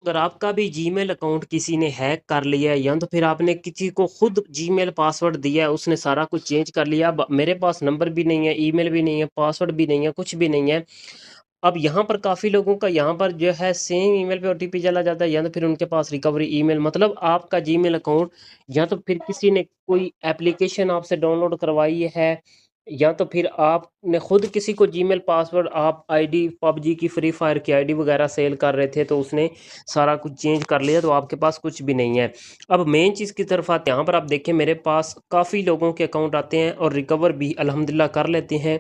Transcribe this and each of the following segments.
अगर आपका भी जीमेल अकाउंट किसी ने हैक कर लिया है या तो फिर आपने किसी को खुद जीमेल पासवर्ड दिया है, उसने सारा कुछ चेंज कर लिया। अब मेरे पास नंबर भी नहीं है, ईमेल भी नहीं है, पासवर्ड भी नहीं है, कुछ भी नहीं है। अब यहाँ पर काफ़ी लोगों का यहाँ पर जो है सेम ईमेल पे ओटीपी चला जाता है, या तो फिर उनके पास रिकवरी ईमेल, मतलब आपका जीमेल अकाउंट या तो फिर किसी ने कोई एप्लीकेशन आपसे डाउनलोड करवाई है, या तो फिर आपने खुद किसी को जीमेल पासवर्ड, आप आईडी पबजी की, फ्री फायर की आईडी वगैरह सेल कर रहे थे तो उसने सारा कुछ चेंज कर लिया, तो आपके पास कुछ भी नहीं है। अब मेन चीज़ की तरफ आते हैं। यहाँ पर आप देखें मेरे पास काफ़ी लोगों के अकाउंट आते हैं और रिकवर भी अल्हम्दुलिल्लाह कर लेते हैं।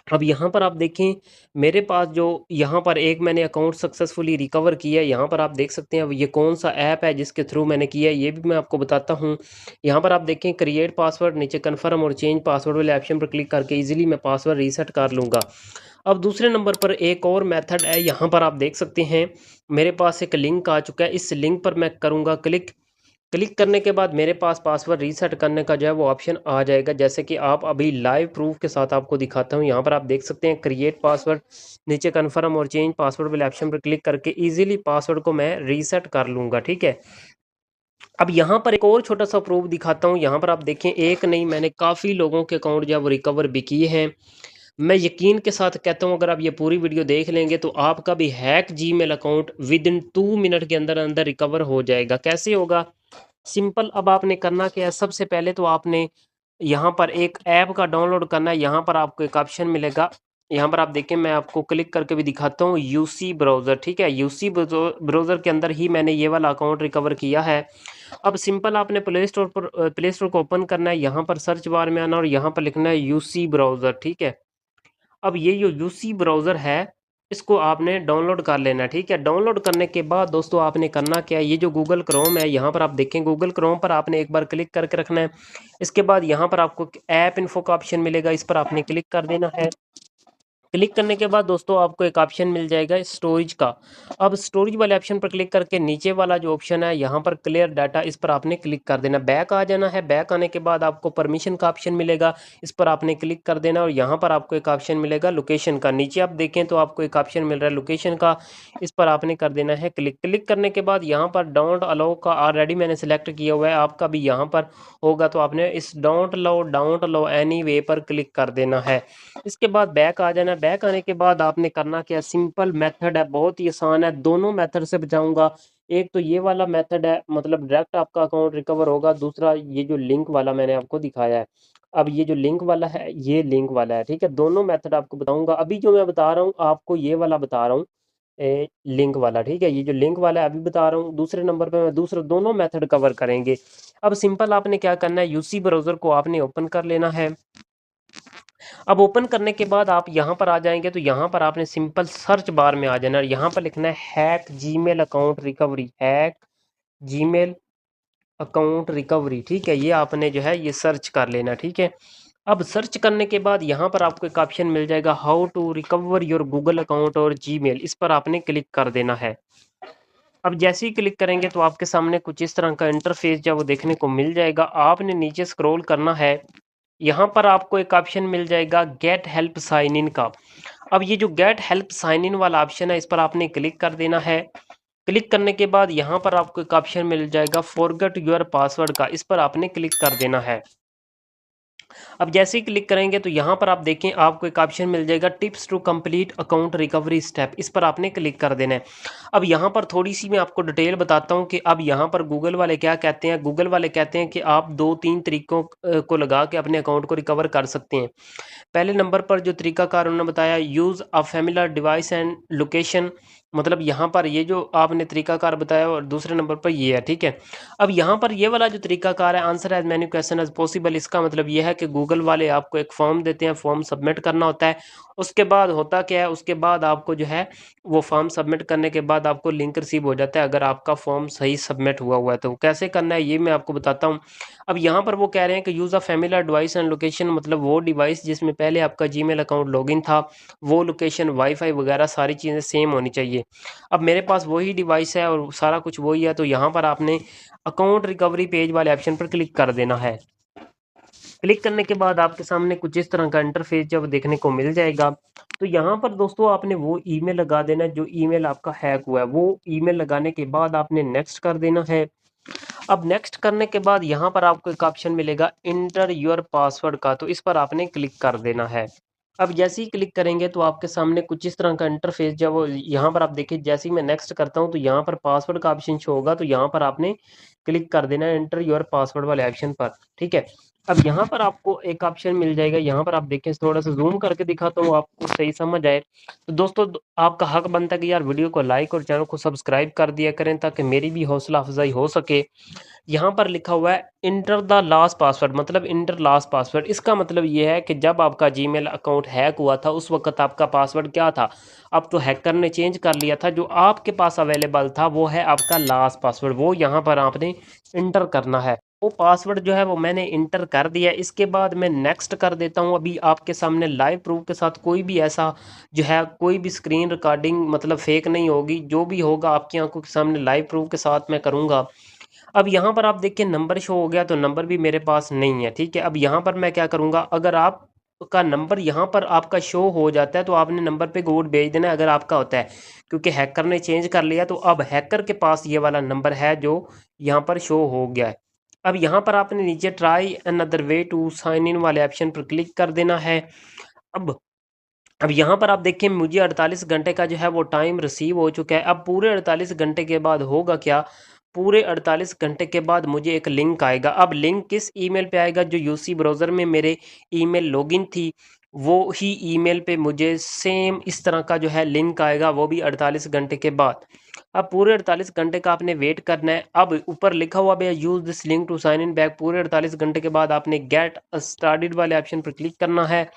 अब यहाँ पर आप देखें मेरे पास जो यहाँ पर एक मैंने अकाउंट सक्सेसफुली रिकवर किया है, यहाँ पर आप देख सकते हैं। अब ये कौन सा ऐप है जिसके थ्रू मैंने किया है, ये भी मैं आपको बताता हूँ। यहाँ पर आप देखें क्रिएट पासवर्ड, नीचे कन्फर्म और चेंज पासवर्ड वाले ऑप्शन पर क्लिक करके इजीली मैं पासवर्ड रीसेट कर लूँगा। अब दूसरे नंबर पर एक और मेथड है, यहाँ पर आप देख सकते हैं मेरे पास एक लिंक आ चुका है। इस लिंक पर मैं करूँगा क्लिक। क्लिक करने के बाद मेरे पास पासवर्ड रीसेट करने का जो है वो ऑप्शन आ जाएगा, जैसे कि आप अभी लाइव प्रूफ के साथ आपको दिखाता हूँ। यहाँ पर आप देख सकते हैं क्रिएट पासवर्ड, नीचे कन्फर्म और चेंज पासवर्ड वाले ऑप्शन पर क्लिक करके इजीली पासवर्ड को मैं रीसेट कर लूँगा। ठीक है। अब यहाँ पर एक और छोटा सा प्रूफ दिखाता हूँ। यहाँ पर आप देखें एक नहीं, मैंने काफ़ी लोगों के अकाउंट जो है वो रिकवर भी किए हैं। मैं यकीन के साथ कहता हूँ अगर आप ये पूरी वीडियो देख लेंगे तो आपका भी hack Gmail account with in 2 minute के अंदर अंदर रिकवर हो जाएगा। कैसे होगा? सिंपल। अब आपने करना क्या है, सबसे पहले तो आपने यहाँ पर एक ऐप का डाउनलोड करना है। यहाँ पर आपको एक ऑप्शन मिलेगा, यहाँ पर आप देखें, मैं आपको क्लिक करके भी दिखाता हूँ, यूसी ब्राउज़र। ठीक है, यूसी ब्राउज़र के अंदर ही मैंने ये वाला अकाउंट रिकवर किया है। अब सिंपल आपने प्ले स्टोर को ओपन करना है, यहाँ पर सर्च बार में आना और यहाँ पर लिखना है यूसी ब्राउज़र। ठीक है। अब ये जो यूसी ब्राउज़र है इसको आपने डाउनलोड कर लेना है। ठीक है। डाउनलोड करने के बाद दोस्तों आपने करना क्या है, ये जो गूगल क्रोम है यहाँ पर आप देखें, गूगल क्रोम पर आपने एक बार क्लिक करके रखना है। इसके बाद यहाँ पर आपको ऐप इन्फो का ऑप्शन मिलेगा, इस पर आपने क्लिक कर देना है। क्लिक करने के बाद दोस्तों आपको एक ऑप्शन मिल जाएगा स्टोरेज का। अब स्टोरेज वाले ऑप्शन पर क्लिक करके नीचे वाला जो ऑप्शन है यहाँ पर क्लियर डाटा, इस पर आपने क्लिक कर देना। बैक आ जाना है। बैक आने के बाद आपको परमिशन का ऑप्शन मिलेगा, इस पर आपने क्लिक कर देना और यहाँ पर आपको एक ऑप्शन मिलेगा लोकेशन का। नीचे आप देखें तो आपको एक ऑप्शन मिल रहा है लोकेशन का, इस पर आपने कर देना है क्लिक। क्लिक करने के बाद यहाँ पर डोंट अलाउ का ऑलरेडी मैंने सेलेक्ट किया हुआ है, आपका भी यहाँ पर होगा तो आपने इस डोंट अलाउ एनी वे पर क्लिक कर देना है। इसके बाद बैक आ जाना। बैक आने के बाद आपने करना क्या, सिंपल मेथड है, बहुत ही आसान है। दोनों मेथड से बचाऊंगा। एक तो ये वाला मेथड है, मतलब डायरेक्ट आपका अकाउंट रिकवर होगा। दूसरा ये जो लिंक वाला मैंने आपको दिखाया है। अब ये जो लिंक वाला है, ये लिंक वाला है। ठीक है, दोनों मेथड आपको बताऊंगा। अभी जो मैं बता रहा हूँ आपको ये वाला बता रहा हूँ, लिंक वाला। ठीक है, ये जो लिंक वाला है अभी बता रहा हूँ। दूसरे नंबर पे मैं दूसरा दोनों मेथड कवर करेंगे। अब सिंपल आपने क्या करना है, यूसी ब्राउज़र को आपने ओपन कर लेना है। अब ओपन करने के बाद आप यहाँ पर आ जाएंगे तो यहाँ पर आपने सिंपल सर्च बार में आ जाना और यहाँ पर लिखना है hack Gmail account recovery, hack Gmail account recovery. ठीक है, ये आपने जो है ये सर्च कर लेना। ठीक है। अब सर्च करने के बाद यहाँ पर आपको एक ऑप्शन मिल जाएगा how to recover your Google account और जीमेल, इस पर आपने क्लिक कर देना है। अब जैसे ही क्लिक करेंगे तो आपके सामने कुछ इस तरह का इंटरफेस जो वो देखने को मिल जाएगा। आपने नीचे स्क्रॉल करना है, यहाँ पर आपको एक ऑप्शन मिल जाएगा गेट हेल्प साइन इन का। अब ये जो गेट हेल्प साइन इन वाला ऑप्शन है, इस पर आपने क्लिक कर देना है। क्लिक करने के बाद यहाँ पर आपको एक ऑप्शन मिल जाएगा फॉरगेट योर पासवर्ड का, इस पर आपने क्लिक कर देना है। अब जैसे ही क्लिक करेंगे तो यहाँ पर आप देखें आपको एक ऑप्शन मिल जाएगा tips to complete account recovery step, इस पर आपने क्लिक कर देना है। अब यहाँ पर थोड़ी सी मैं आपको डिटेल बताता हूँ कि अब यहाँ पर गूगल वाले क्या कहते हैं। गूगल वाले कहते हैं कि आप 2-3 तरीकों को लगा के अपने अकाउंट को रिकवर कर सकते हैं। पहले नंबर पर जो तरीकाकार उन्होंने बताया, use a familiar device and location, मतलब यहाँ पर ये जो आपने तरीकाकार बताया और दूसरे नंबर पर ये है। ठीक है। अब यहाँ पर ये वाला जो तरीकाकार है, answer as many question as possible, इसका मतलब ये है कि गूगल वाले आपको एक फॉर्म देते हैं, फॉर्म सबमिट करना होता है। उसके बाद होता क्या है, उसके बाद आपको जो है वो फॉर्म सबमिट करने के बाद आपको लिंक रिसीव हो जाता है अगर आपका फॉर्म सही सबमिट हुआ है तो। कैसे करना है ये मैं आपको बताता हूँ। अब यहाँ पर वो कह रहे हैं कि use a familiar device and location, मतलब वो डिवाइस जिसमें पहले आपका जीमेल अकाउंट लॉगिन था, वो लोकेशन, वाईफाई वगैरह सारी चीज़ें सेम होनी चाहिए। अब मेरे पास वही डिवाइस है और सारा कुछ वही है, तो यहाँ पर आपने अकाउंट रिकवरी पेज वाले ऑप्शन पर क्लिक कर देना है। क्लिक करने के बाद आपके सामने कुछ इस तरह का इंटरफेस जब देखने को मिल जाएगा, तो यहाँ पर दोस्तों आपने वो ईमेल लगा देना है जो ईमेल आपका हैक हुआ है। वो ईमेल लगाने के बाद आपने नेक्स्ट कर देना है। अब नेक्स्ट करने के बाद यहाँ पर आपको एक ऑप्शन मिलेगा इंटर योर पासवर्ड का, तो इस पर आपने क्लिक कर देना है। अब जैसे ही क्लिक करेंगे तो आपके सामने कुछ इस तरह का इंटरफेस जब यहाँ पर आप देखिए, जैसे ही मैं नेक्स्ट करता हूँ तो यहाँ पर पासवर्ड का ऑप्शन शो होगा, तो यहाँ पर आपने क्लिक कर देना है इंटर योर पासवर्ड वाले ऑप्शन पर। ठीक है, अब यहाँ पर आपको एक ऑप्शन मिल जाएगा, यहाँ पर आप देखें, थोड़ा सा जूम करके दिखाता हूँ आपको सही समझ आए। तो दोस्तों आपका हक बनता है कि यार वीडियो को लाइक और चैनल को सब्सक्राइब कर दिया करें ताकि मेरी भी हौसला अफजाई हो सके। यहाँ पर लिखा हुआ है इंटर द लास्ट पासवर्ड, मतलब इंटर लास्ट पासवर्ड। इसका मतलब ये है कि जब आपका जीमेल अकाउंट हैक हुआ था उस वक्त आपका पासवर्ड क्या था। अब तो हैकर ने चेंज कर लिया था, जो आपके पास अवेलेबल था वो है आपका लास्ट पासवर्ड, वो यहाँ पर आपने इंटर करना है। वो पासवर्ड जो है वो मैंने इंटर कर दिया। इसके बाद मैं नेक्स्ट कर देता हूँ। अभी आपके सामने लाइव प्रूफ के साथ कोई भी ऐसा जो है कोई भी स्क्रीन रिकॉर्डिंग मतलब फेक नहीं होगी, जो भी होगा आपकी आंखों के सामने लाइव प्रूफ के साथ मैं करूँगा। अब यहाँ पर आप देखिए नंबर शो हो गया, तो नंबर भी मेरे पास नहीं है। ठीक है, अब यहाँ पर मैं क्या करूँगा, अगर आप का नंबर यहाँ पर आपका शो हो जाता है तो आपने नंबर पे कोड भेज देना है अगर आपका होता है, क्योंकि हैकर ने चेंज कर लिया। तो अब हैकर के पास ये वाला नंबर है जो यहाँ पर शो हो गया है। अब यहाँ पर आपने नीचे try another way to sign in वाले ऑप्शन पर क्लिक कर देना है। अब अब यहाँ पर आप देखें मुझे 48 घंटे का जो है वो टाइम रिसीव हो चुका है। अब पूरे 48 घंटे के बाद होगा क्या, पूरे 48 घंटे के बाद मुझे एक लिंक आएगा। अब लिंक किस ईमेल पे आएगा, जो यूसी ब्राउज़र में मेरे ईमेल लॉगिन थी वो ही ईमेल पे मुझे सेम इस तरह का जो है लिंक आएगा, वो भी 48 घंटे के बाद। अब पूरे 48 घंटे का आपने वेट करना है। अब ऊपर लिखा हुआ भैया use this link to sign in back, पूरे 48 घंटे के बाद आपने गेट स्टार्टेड वाले ऑप्शन पर क्लिक करना है।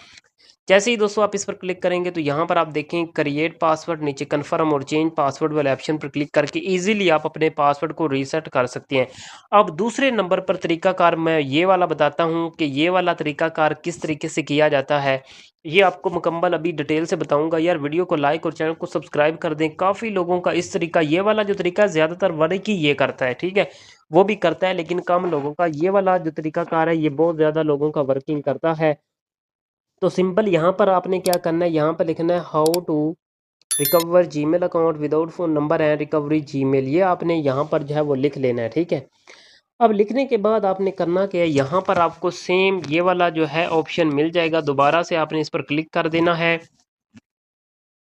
जैसे ही दोस्तों आप इस पर क्लिक करेंगे तो यहाँ पर आप देखें क्रिएट पासवर्ड, नीचे कन्फर्म और चेंज पासवर्ड वाले ऑप्शन पर क्लिक करके इजीली आप अपने पासवर्ड को रीसेट कर सकते हैं। अब दूसरे नंबर पर तरीकाकार मैं ये वाला बताता हूँ कि ये वाला तरीकाकार किस तरीके से किया जाता है, ये आपको मुकम्मल अभी डिटेल से बताऊंगा। यार वीडियो को लाइक और चैनल को सब्सक्राइब कर दें। काफ़ी लोगों का इस तरीका, ये वाला जो तरीका है ज़्यादातर वर्क ही ये करता है, ठीक है, वो भी करता है लेकिन कम लोगों का। ये वाला जो तरीकाकार है ये बहुत ज़्यादा लोगों का वर्किंग करता है। तो सिंपल यहाँ पर आपने क्या करना है, यहाँ पर लिखना है how to recover Gmail account without phone number and recovery Gmail, ये आपने यहाँ पर जो है वो लिख लेना है। ठीक है, अब लिखने के बाद आपने करना क्या है, यहाँ पर आपको सेम ये वाला जो है ऑप्शन मिल जाएगा, दोबारा से आपने इस पर क्लिक कर देना है।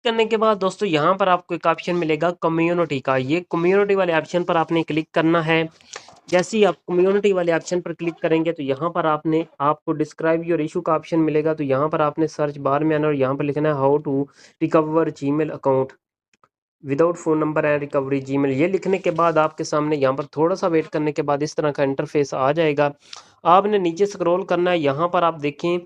करने के बाद दोस्तों यहाँ पर आपको एक ऑप्शन मिलेगा कम्युनिटी का, ये कम्युनिटी वाले ऑप्शन पर आपने क्लिक करना है। जैसे ही आप कम्युनिटी वाले ऑप्शन पर क्लिक करेंगे तो यहाँ पर आपने आपको डिस्क्राइब योर इशू का ऑप्शन मिलेगा, तो यहाँ पर आपने सर्च बार में आना और यहाँ पर लिखना है how to recover Gmail account without phone number and recovery Gmail. ये लिखने के बाद आपके सामने यहाँ पर थोड़ा सा वेट करने के बाद इस तरह का इंटरफेस आ जाएगा। आपने नीचे स्क्रॉल करना है, यहाँ पर आप देखें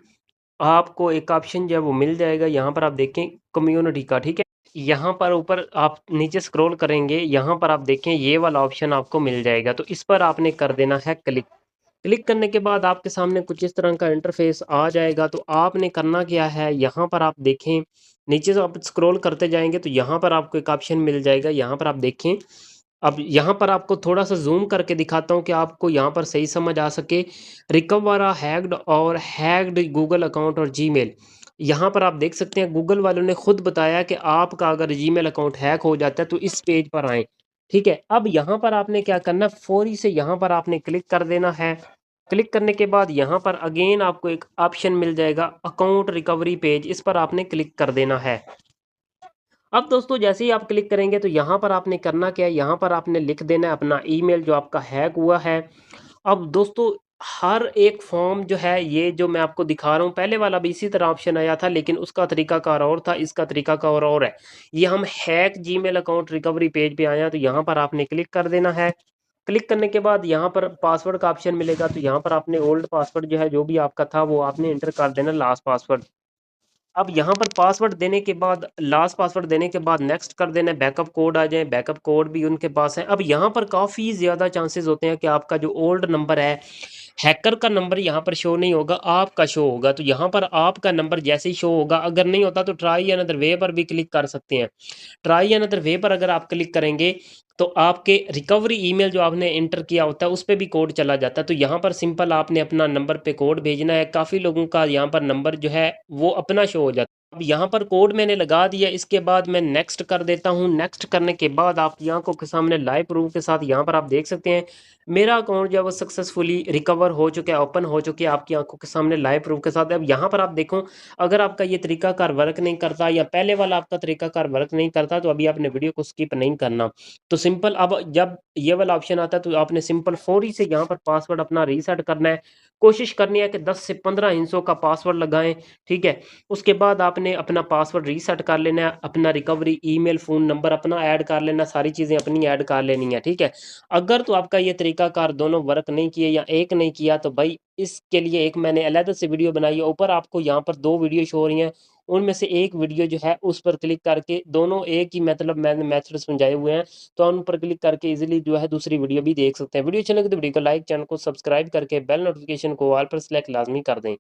आपको एक ऑप्शन जो है वो मिल जाएगा, यहाँ पर आप देखें कम्युनिटी का। ठीक है, यहाँ पर ऊपर आप नीचे स्क्रॉल करेंगे, यहाँ पर आप देखें ये वाला ऑप्शन आपको मिल जाएगा, तो इस पर आपने कर देना है क्लिक। क्लिक करने के बाद आपके सामने कुछ इस तरह का इंटरफेस आ जाएगा। तो आपने करना क्या है, यहाँ पर आप देखें नीचे से आप स्क्रॉल करते जाएंगे तो यहाँ पर आपको एक ऑप्शन मिल जाएगा, यहाँ पर आप देखें। अब यहाँ पर आपको थोड़ा सा जूम करके दिखाता हूँ कि आपको यहाँ पर सही समझ आ सके। रिकवर हैक्ड और हैक्ड गूगल अकाउंट और जीमेल, यहाँ पर आप देख सकते हैं गूगल वालों ने खुद बताया कि आपका अगर जीमेल अकाउंट हैक हो जाता है तो इस पेज पर आए। ठीक है, अब यहाँ पर आपने क्या करना, फौरी से यहाँ पर आपने क्लिक कर देना है। क्लिक करने के बाद यहाँ पर अगेन आपको एक ऑप्शन मिल जाएगा अकाउंट रिकवरी पेज, इस पर आपने क्लिक कर देना है। अब दोस्तों जैसे ही आप क्लिक करेंगे तो यहाँ पर आपने करना क्या है, यहाँ पर आपने लिख देना है अपना ईमेल जो आपका हैक हुआ है। अब दोस्तों हर एक फॉर्म जो है ये जो मैं आपको दिखा रहा हूँ, पहले वाला भी इसी तरह ऑप्शन आया था लेकिन उसका तरीकाकार और था, इसका तरीकाकार और है। ये हम hack Gmail account recovery page पे आया, तो यहाँ पर आपने क्लिक कर देना है। क्लिक करने के बाद यहाँ पर पासवर्ड का ऑप्शन मिलेगा, तो यहाँ पर आपने ओल्ड पासवर्ड जो है जो भी आपका था वो आपने एंटर कर देना, लास्ट पासवर्ड। अब यहाँ पर पासवर्ड देने के बाद, लास्ट पासवर्ड देने के बाद नेक्स्ट कर देना है। बैकअप कोड आ जाए, बैकअप कोड भी उनके पास है। अब यहाँ पर काफ़ी ज़्यादा चांसेस होते हैं कि आपका जो ओल्ड नंबर है, हैकर का नंबर यहाँ पर शो नहीं होगा, आपका शो होगा। तो यहाँ पर आपका नंबर जैसे ही शो होगा, अगर नहीं होता तो ट्राई अनदर वे पर भी क्लिक कर सकते हैं। ट्राई अनदर वे पर अगर आप क्लिक करेंगे तो आपके रिकवरी ईमेल जो आपने एंटर किया होता है उस पे भी कोड चला जाता है। तो यहाँ पर सिंपल आपने अपना नंबर पे कोड भेजना है। काफ़ी लोगों का यहाँ पर नंबर जो है वो अपना शो हो जाता है। अब यहाँ पर कोड मैंने लगा दिया, इसके बाद मैं नेक्स्ट कर देता हूँ। नेक्स्ट करने के बाद आपकी आंखों के सामने लाइव प्रूफ के साथ यहाँ पर आप देख सकते हैं मेरा अकाउंट जो है वो सक्सेसफुली रिकवर हो चुका है, ओपन हो चुके हैं आपकी आंखों के सामने लाइव प्रूफ के साथ। अब यहाँ पर आप देखो, अगर आपका ये तरीकाकार वर्क नहीं करता या पहले वाला आपका तरीकाकार वर्क नहीं करता तो अभी आपने वीडियो को स्किप नहीं करना। तो सिंपल अब जब ये वाला ऑप्शन आता है तो आपने सिंपल फौरी से यहाँ पर पासवर्ड अपना रीसेट करना है। कोशिश करनी है कि 10 से 15 हिस्सों का पासवर्ड लगाएं, ठीक है। उसके बाद आपने अपना पासवर्ड रीसेट कर लेना है, अपना रिकवरी ईमेल फ़ोन नंबर अपना ऐड कर लेना, सारी चीज़ें अपनी ऐड कर लेनी है, ठीक है। अगर तो आपका ये तरीकाकार दोनों वर्क नहीं किए या एक नहीं किया तो भाई इसके लिए एक मैंने अलग से वीडियो बनाई है। ऊपर आपको यहाँ पर 2 वीडियो शो हो रही हैं, उनमें से एक वीडियो जो है उस पर क्लिक करके, दोनों एक ही मतलब मैंने मेथड समझाए हुए हैं, तो उन पर क्लिक करके इजीली जो है दूसरी वीडियो भी देख सकते हैं। वीडियो अच्छी लगे तो वीडियो को लाइक, चैनल को सब्सक्राइब करके बेल नोटिफिकेशन को ऑल पर सेलेक्ट लाजमी कर दें।